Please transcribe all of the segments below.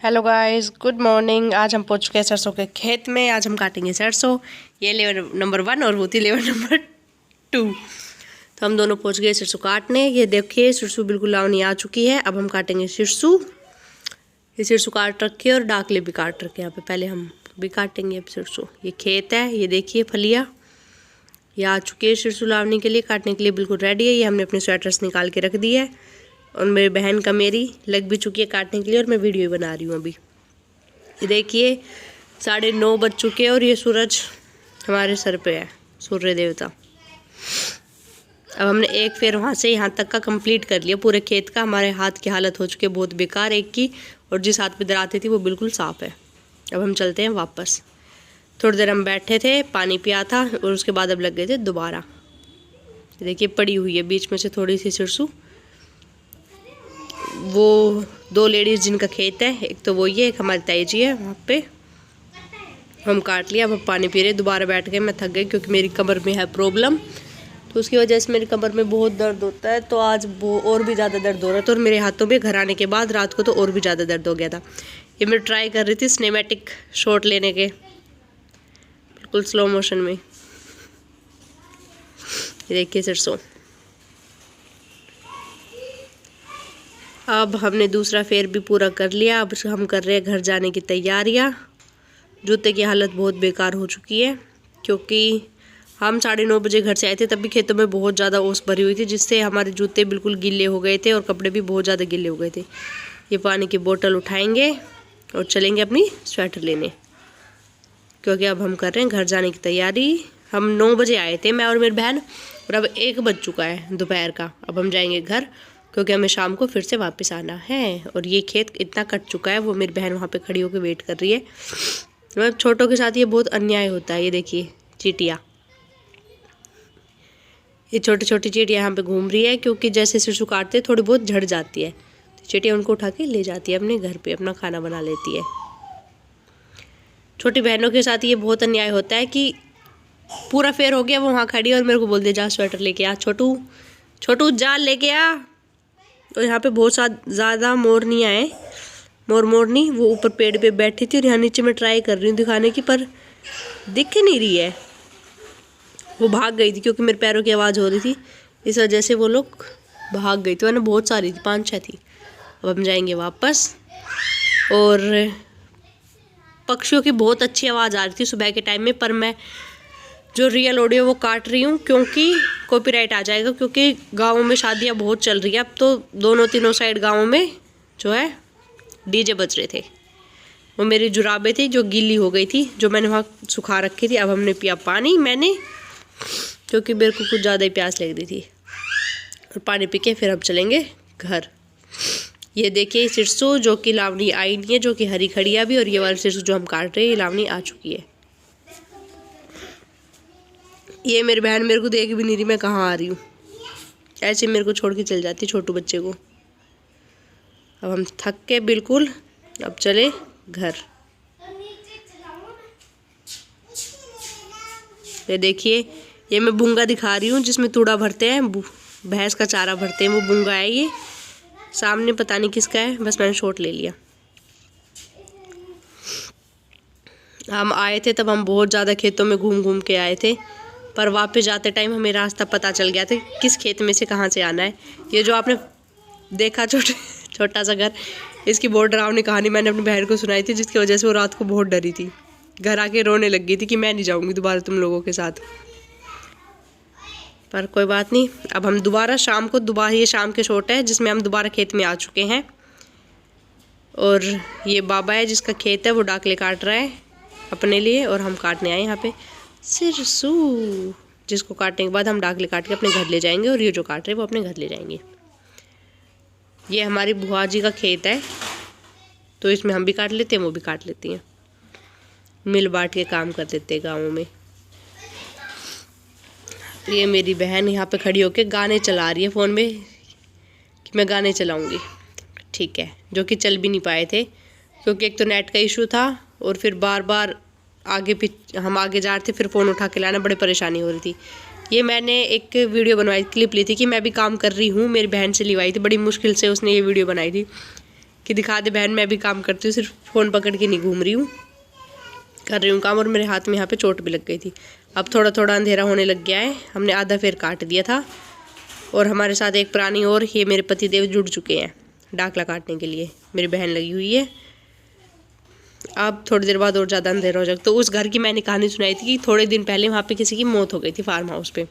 Hello guys, good morning. आज हम पहुंच चुके हैं सरसों के खेत में। आज हम काटेंगे सरसों। ये लेवर नंबर 1 और वो थी लेवर नंबर 2। तो हम दोनों पहुंच गए सरसों काटने। ये देखिए सरसों बिल्कुल लावनी आ चुकी है। अब हम काटेंगे सरसों। ये सरसों काट रखे और डाकले भी काट रखे। यहाँ पे पहले हम भी काटेंगे अब सरसों। ये खेत है, ये देखिए फलिया ये आ चुकी है सरसों लावनी के लिए, काटने के लिए बिल्कुल रेडी है। ये हमने अपने स्वेटर्स निकाल के रख दी है और मेरी बहन का मेरी लग भी चुकी है काटने के लिए और मैं वीडियो बना रही हूँ अभी। ये देखिए 9:30 बज चुके हैं और ये सूरज हमारे सर पे है, सूर्य देवता। अब हमने एक फेर वहाँ से यहाँ तक का कंप्लीट कर लिया पूरे खेत का। हमारे हाथ की हालत हो चुकी है बहुत बेकार एक की, और जिस हाथ पे दराती थी वो बिल्कुल साफ़ है। अब हम चलते हैं वापस। थोड़ी देर हम बैठे थे, पानी पिया था और उसके बाद अब लग गए थे दोबारा। देखिए पड़ी हुई है बीच में से थोड़ी सी सरसों। वो 2 लेडीज़ जिनका खेत है, एक तो वो ये, एक हमारी ताई जी है। वहाँ पे हम काट लिया। अब हम पानी पी रहे दोबारा बैठ के। मैं थक गई क्योंकि मेरी कमर में है प्रॉब्लम, तो उसकी वजह से मेरी कमर में बहुत दर्द होता है। तो आज वो और भी ज़्यादा दर्द हो रहा था और मेरे हाथों में घर आने के बाद रात को तो और भी ज़्यादा दर्द हो गया था। ये मैं ट्राई कर रही थी सिनेमैटिक शॉट लेने के, बिल्कुल स्लो मोशन में। ये देखिए सरसों। अब हमने दूसरा फेर भी पूरा कर लिया। अब हम कर रहे हैं घर जाने की तैयारियां। जूते की हालत बहुत बेकार हो चुकी है क्योंकि हम 9:30 बजे घर से आए थे, तब भी खेतों में बहुत ज़्यादा ओस भरी हुई थी जिससे हमारे जूते बिल्कुल गीले हो गए थे और कपड़े भी बहुत ज़्यादा गीले हो गए थे। ये पानी की बोतल उठाएंगे और चलेंगे अपनी स्वेटर लेने, क्योंकि अब हम कर रहे हैं घर जाने की तैयारी। हम 9 बजे आए थे, मैं और मेरी बहन, और अब 1 बज चुका है दोपहर का। अब हम जाएंगे घर क्योंकि हमें शाम को फिर से वापस आना है। और ये खेत इतना कट चुका है, वो मेरी बहन वहाँ पे खड़ी होकर वेट कर रही है। मतलब छोटों के साथ ये बहुत अन्याय होता है। ये देखिए चींटियाँ, ये छोटी छोटी चींटियाँ यहाँ पे घूम रही है क्योंकि जैसे सरसों काटते थोड़ी बहुत झड़ जाती है, तो चींटियाँ उनको उठा के ले जाती है अपने घर पे, अपना खाना बना लेती है। छोटी बहनों के साथ ये बहुत अन्याय होता है कि पूरा फेर हो गया, वो वहाँ खड़ी है और मेरे को बोल दे जा स्वेटर लेके आ, छोटू छोटू जाल लेके आ। और यहाँ पे बहुत ज़्यादा मोरनियाँ हैं, मोरनी वो ऊपर पेड़ पे बैठी थी और यहाँ नीचे मैं ट्राई कर रही हूँ दिखाने की, पर दिख नहीं रही है। वो भाग गई थी क्योंकि मेरे पैरों की आवाज़ हो रही थी, इस वजह से वो लोग भाग गई थी। वरना बहुत सारी थी, 5-6 थी। अब हम जाएंगे वापस। और पक्षियों की बहुत अच्छी आवाज़ आ रही थी सुबह के टाइम में, पर मैं जो रियल ऑडियो वो काट रही हूँ क्योंकि कॉपीराइट आ जाएगा। क्योंकि गाँव में शादियाँ बहुत चल रही है अब तो, दोनों साइड गाँव में जो है डीजे बज रहे थे। वो मेरी जुराबें थी जो गीली हो गई थी, जो मैंने वहाँ सुखा रखी थी। अब हमने पिया पानी, मैंने, क्योंकि मेरे को कुछ ज़्यादा ही प्यास लग रही थी। और पानी पी के फिर हम चलेंगे घर। ये देखिए सरसों जो कि लावनी आई नहीं है, जो कि हरी खड़ी है अभी। और ये वाली सरसों जो हम काट रहे हैं, ये लावनी आ चुकी है। ये मेरी बहन मेरे को देख भी नहीं रही मैं कहाँ आ रही हूँ, ऐसे मेरे को छोड़ के चल जाती छोटू बच्चे को। अब हम थक के बिल्कुल अब चले घर। ये देखिए ये मैं बूंगा दिखा रही हूँ जिसमें तूड़ा भरते हैं, भैंस का चारा भरते हैं, वो बूंगा है। ये सामने पता नहीं किसका है, बस मैंने शॉट ले लिया। हम आए थे तब हम बहुत ज़्यादा खेतों में घूम घूम के आए थे, पर वापस जाते टाइम हमें रास्ता पता चल गया था किस खेत में से कहाँ से आना है। ये जो आपने देखा छोटा सा घर, इसकी बहुत डरावनी कहानी मैंने अपनी बहन को सुनाई थी, जिसकी वजह से वो रात को बहुत डरी थी। घर आके रोने लग गई थी कि मैं नहीं जाऊँगी दोबारा तुम लोगों के साथ। पर कोई बात नहीं, अब हम दोबारा शाम को, ये शाम के शॉट है जिसमें हम दोबारा खेत में आ चुके हैं। और ये बाबा है जिसका खेत है, वो डाकले काट रहा है अपने लिए और हम काटने आए यहाँ पे सरसों, जिसको काटने के बाद हम डाकले काट के अपने घर ले जाएंगे। और ये जो काट रहे हैं वो अपने घर ले जाएंगे। ये हमारी बुआ जी का खेत है, तो इसमें हम भी काट लेते हैं, वो भी काट लेती हैं, मिल बांट के काम कर देते हैं गाँव में। ये मेरी बहन यहाँ पे खड़ी होके गाने चला रही है फ़ोन में कि मैं गाने चलाऊँगी, ठीक है, जो कि चल भी नहीं पाए थे क्योंकि एक तो नेट का इशू था और फिर बार बार हम आगे जा रहे थे, फिर फ़ोन उठा के लाना, बड़ी परेशानी हो रही थी। ये मैंने एक वीडियो बनवाई, क्लिप ली थी कि मैं भी काम कर रही हूँ, मेरी बहन से लिवाई थी, बड़ी मुश्किल से उसने ये वीडियो बनाई थी कि दिखा दे बहन मैं भी काम करती हूँ, सिर्फ फ़ोन पकड़ के नहीं घूम रही हूँ, कर रही हूँ काम। और मेरे हाथ में यहाँ पे चोट भी लग गई थी। अब थोड़ा थोड़ा अंधेरा होने लग गया है, हमने आधा फेर काट दिया था। और हमारे साथ एक प्राणी और, ये मेरे पति देव जुड़ चुके हैं डाकला काटने के लिए, मेरी बहन लगी हुई है। अब थोड़ी देर बाद और ज़्यादा अंधेरा हो जाएगा। तो उस घर की मैंने कहानी सुनाई थी कि थोड़े दिन पहले वहाँ पे किसी की मौत हो गई थी फार्म हाउस पे।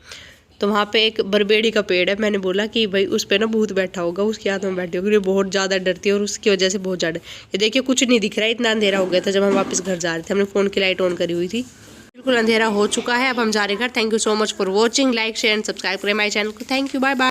तो वहाँ पे एक बरबेड़ी का पेड़ है, मैंने बोला कि भाई उस पे ना भूत बैठा होगा, उसकी याद में बैठी होगी, बहुत ज़्यादा डरती है और उसकी वजह से बहुत ज़्यादा। ये देखिए कुछ नहीं दिख रहा है, इतना अंधेरा हो गया था जब हम वापस घर जा रहे थे। हमने फ़ोन की लाइट ऑन करी हुई थी, बिल्कुल अंधेरा हो चुका है। अब हम जा रहे घर। Thank you so much for watching. Like share and subscribe करें माई चैनल को। Thank you, bye bye.